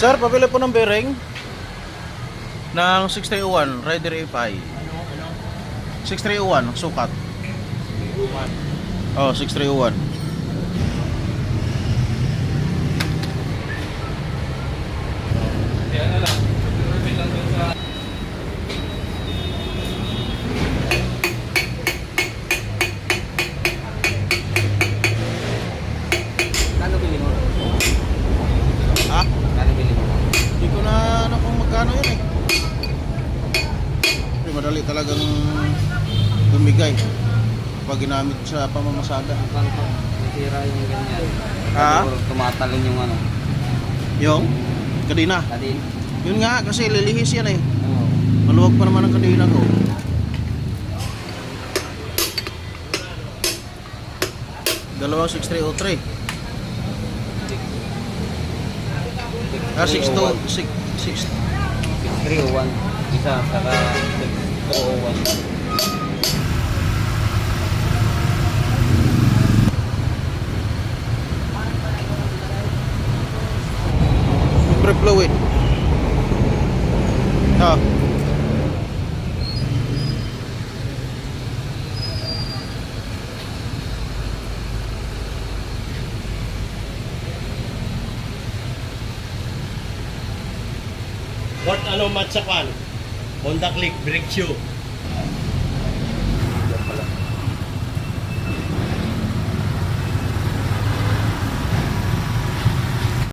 Sir, pabili po ng bearing ng 6301 Rider FI. 6301 sukat. Oh, 6301. Kano bili mo? Ha? Kano bili mo? Hindi ko na ano kung magkano yun eh. Pero madali talagang bumigay pag ginamit sa pamamasada. Paano to? Nasira yung ganyan. Ha? Siguro tumatalon yung ano. Yung kadina. Kadin. Yun nga kasi lilihis yan eh. Oo. Maluwag pa naman ang kadina ko. Dalawang 6303. Ah, 62 6 301. Isa, saka 201. Brake fluid. Ah. Port ano matsapan? Honda Click brake shoe.